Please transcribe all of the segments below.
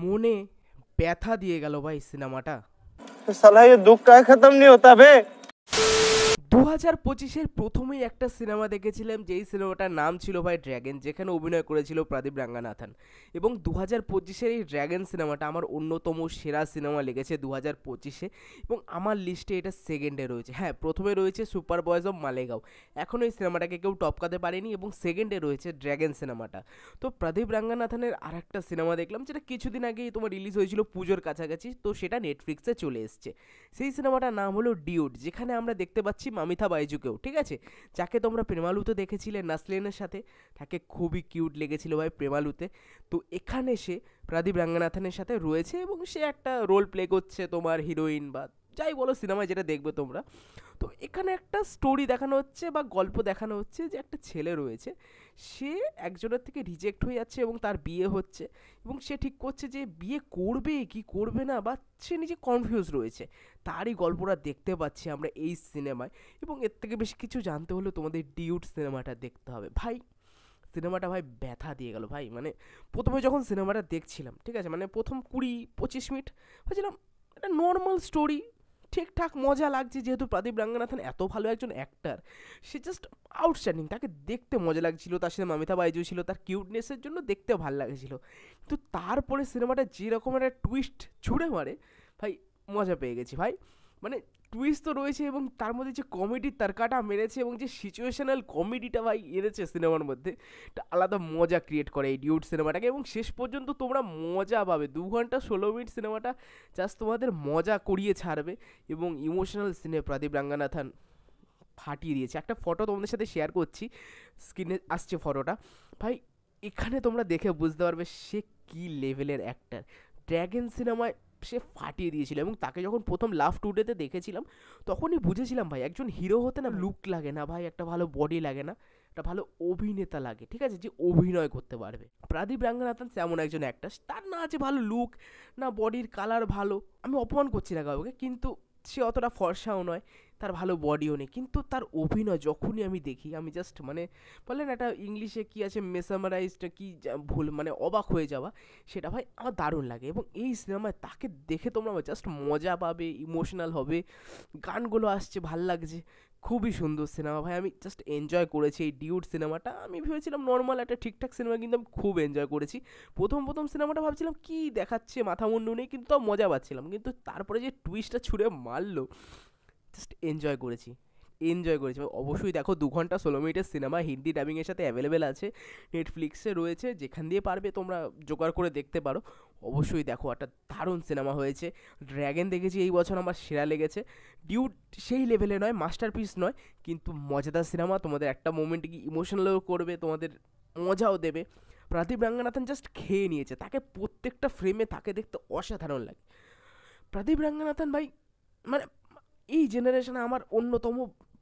মনে ব্যথা দিয়ে গেল ভাই সিনেমাটা। साला ये दुख का खत्म नहीं होता बे। 2025-এর প্রথমেই একটা সিনেমা দেখেছিলাম, যেই সিনেমাটার নাম ছিল ভাই ড্র্যাগন, যেখানে অভিনয় করেছিল প্রদীপ রাঙ্গানাথন। এবং 2025-এর এই ড্র্যাগন সিনেমাটা আমার অন্যতম সেরা সিনেমা লেগেছে 2025-এ, এবং আমার লিস্টে এটা সেকেন্ডে রয়েছে। হ্যাঁ, প্রথমে রয়েছে সুপার বয়েজ অফ মালেগাঁও, এখনও এই সিনেমাটাকে কেউ টপকাতে পারেনি, এবং সেকেন্ডে রয়েছে ড্র্যাগন সিনেমাটা। তো প্রদীপ রাঙ্গানাথনের আর একটা সিনেমা দেখলাম, যেটা কিছুদিন আগেই তোমার রিলিজ হয়েছিল পুজোর কাছাকাছি, তো সেটা নেটফ্লিক্সে চলে এসছে। সেই সিনেমাটার নাম হলো ডিউড, যেখানে আমরা দেখতে পাচ্ছি মামিতা বাইজুকেও, ঠিক আছে, যাকে তোমরা প্রেমালুতে দেখেছিলে নাসলিনের সাথে, তাকে খুবই কিউট লেগেছিল ভাই প্রেমালুতে। তো এখানে সে প্রদীপ রাঙ্গানাথনের সাথে রয়েছে, এবং সে একটা রোল প্লে করছে তোমার হিরোইন বা যাই বলো সিনেমায় যেটা দেখবে তোমরা। তো এখানে একটা স্টোরি দেখানো হচ্ছে বা গল্প দেখানো হচ্ছে যে একটা ছেলে রয়েছে, সে একজনের থেকে রিজেক্ট হয়ে যাচ্ছে এবং তার বিয়ে হচ্ছে, এবং সে ঠিক করছে যে বিয়ে করবে কি করবে না, বা সে নিজে কনফিউজ রয়েছে। তারই গল্পটা দেখতে পাচ্ছি আমরা এই সিনেমায়, এবং এর থেকে বেশি কিছু জানতে হলে তোমাদের ডিউড সিনেমাটা দেখতে হবে ভাই। সিনেমাটা ভাই ব্যথা দিয়ে গেল ভাই। মানে প্রথমে যখন সিনেমাটা দেখছিলাম, ঠিক আছে, মানে প্রথম 20-25 মিনিট ভাবছিলাম একটা নর্মাল স্টোরি, ঠিকঠাক মজা লাগছে, যেহেতু প্রদীপ রাঙ্গানাথন এত ভালো একজন অ্যাক্টার, সে জাস্ট আউটস্ট্যান্ডিং, তাকে দেখতে মজা লাগছিল, তার সাথে মামিতা বাইজু ছিল, তার কিউটনেসের জন্য দেখতে ভালো লাগছিল। কিন্তু তারপরে সিনেমাটা যেরকম একটা টুইস্ট ছুঁড়ে মারে ভাই, মজা পেয়ে গেছি ভাই। মানে টুইস্ট তো রয়েছে, এবং তার মধ্যে যে কমেডির তারকাটা মেরেছে এবং যে সিচুয়েশনাল কমেডিটা ভাই এনেছে সিনেমার মধ্যে, একটা আলাদা মজা ক্রিয়েট করে এই ডিউড সিনেমাটাকে, এবং শেষ পর্যন্ত তোমরা মজা পাবে। 2 ঘন্টা 16 মিনিট সিনেমাটা জাস্ট তোমাদের মজা করিয়ে ছাড়বে, এবং ইমোশনাল সিনে প্রদীপ রাঙ্গানাথন ফাটিয়ে দিয়েছে। একটা ফটো তোমাদের সাথে শেয়ার করছি, স্ক্রিনে আসছে ফটোটা ভাই, এখানে তোমরা দেখে বুঝতে পারবে সে কী লেভেলের অ্যাক্টার। ড্র্যাগন সিনেমায় সে ফাটিয়ে দিয়েছিল, এবং তাকে যখন প্রথম লাভ টুডেতে দেখেছিলাম তখনই বুঝেছিলাম ভাই, একজন হিরো হতে না লুক লাগে না ভাই, একটা ভালো বডি লাগে না, একটা ভালো অভিনেতা লাগে, ঠিক আছে, যে অভিনয় করতে পারবে। প্রদীপ রাঙ্গানাথন তেমন একজন অ্যাক্টার, তার না আছে ভালো লুক, না বডির কালার ভালো, আমি অপমান করছি না কাউকে, কিন্তু সে অতটা ফর্সাও নয়, তার ভালো বডিও নেই, কিন্তু তার অভিনয় যখনই আমি দেখি, আমি জাস্ট মানে বললেন একটা ইংলিশে কি আছে মেসামারাইজটা কি ভুল, মানে অবাক হয়ে যাওয়া, সেটা ভাই আমার দারুণ লাগে। এবং এই সিনেমায় তাকে দেখে তোমরা জাস্ট মজা পাবে, ইমোশনাল হবে, গানগুলো আসছে ভাল লাগছে, খুবই সুন্দর সিনেমা ভাই। আমি জাস্ট এনজয় করেছি এই ডিউড সিনেমাটা। আমি ভেবেছিলাম নর্মাল একটা ঠিকঠাক সিনেমা, কিন্তু আমি খুব এনজয় করেছি। প্রথম প্রথম সিনেমাটা ভাবছিলাম কি দেখাচ্ছে, মাথা মুন্ডু নেই, কিন্তু তাও মজা পাচ্ছিলাম, কিন্তু তারপরে যে টুইস্টটা ছুঁড়ে মারলো, জাস্ট এনজয় করেছি, এনজয় করেছি ভাই। অবশ্যই দেখো, 2 ঘন্টা 16 মিনিটের সিনেমা হিন্দি ডাবিংয়ের সাথে অ্যাভেলেবেল আছে, নেটফ্লিক্সে রয়েছে, যেখান দিয়ে পারবে তোমরা জোগাড় করে দেখতে পারো। অবশ্যই দেখো, একটা দারুণ সিনেমা হয়েছে। ড্র্যাগন দেখেছি এই বছর, আমার সেরা লেগেছে। ডিউড সেই লেভেলে নয়, মাস্টারপিস নয়, কিন্তু মজাদার সিনেমা, তোমাদের একটা মোমেন্টে কি ইমোশনালও করবে, তোমাদের মজাও দেবে। প্রদীপ রাঙ্গানাথন জাস্ট খেয়ে নিয়েছে, তাকে প্রত্যেকটা ফ্রেমে তাকে দেখতে অসাধারণ লাগে। প্রদীপ রাঙ্গানাথন ভাই, মানে এই জেনারেশনে আমার অন্যতম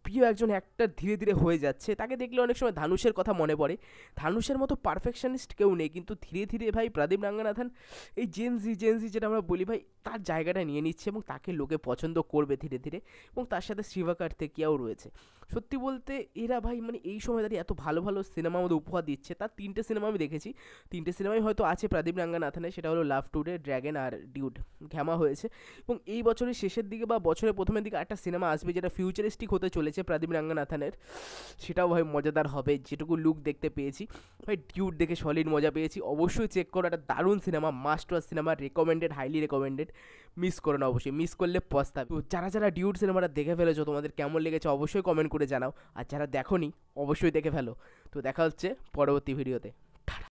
প্রিয় একজন অ্যাক্টর ধীরে ধীরে হয়ে যাচ্ছে। তাকে দেখলে অনেক সময় ধানুষের কথা মনে পড়ে, ধানুষের মতো পারফেকশনিস্ট কেউ নেই, কিন্তু ধীরে ধীরে ভাই প্রদীপ রাঙ্গানাথন এই জেনজি যেটা আমরা বলি ভাই, তার জায়গাটা নিয়ে নিচ্ছে, এবং তাকে লোকে পছন্দ করবে ধীরে ধীরে। এবং তার সাথে শিবা কার্তিকেয়াও রয়েছে। সত্যি বলতে এরা ভাই মানে এই সময় দাঁড়িয়ে এত ভালো ভালো সিনেমা আমাদের উপহার দিচ্ছে। তার 3টে সিনেমা আমি দেখেছি, 3টে সিনেমাই হয়তো আছে প্রদীপ রাঙ্গানাথনের, সেটা হলো লাভ টুডে, ড্র্যাগন আর ডিউড। ঘ্যামা হয়েছে, এবং এই বছরের শেষের দিকে বা বছরের প্রথমের দিকে একটা সিনেমা আসবে যেটা ফিউচারিস্টিক হতে চলেছে প্রদীপ রাঙ্গানাথনের, সেটাও ভাই মজাদার হবে, যেটুকু লুক দেখতে পেয়েছি ভাই। ডিউড দেখে সলিড মজা পেয়েছি, অবশ্যই চেক করো, একটা দারুণ cinema, must watch cinema, recommended, highly recommended, miss করো না অবশ্যই, মিস করলে পস্তাবে। তো যারা যারা ডিউড সিনেমাটা দেখে ফেলেছো, তোমাদের কেমন লেগেছে অবশ্যই কমেন্ট করে জানাও, আর যারা দেখোনি অবশ্যই দেখে ফেলো। তো দেখা হচ্ছে পরবর্তী ভিডিওতে।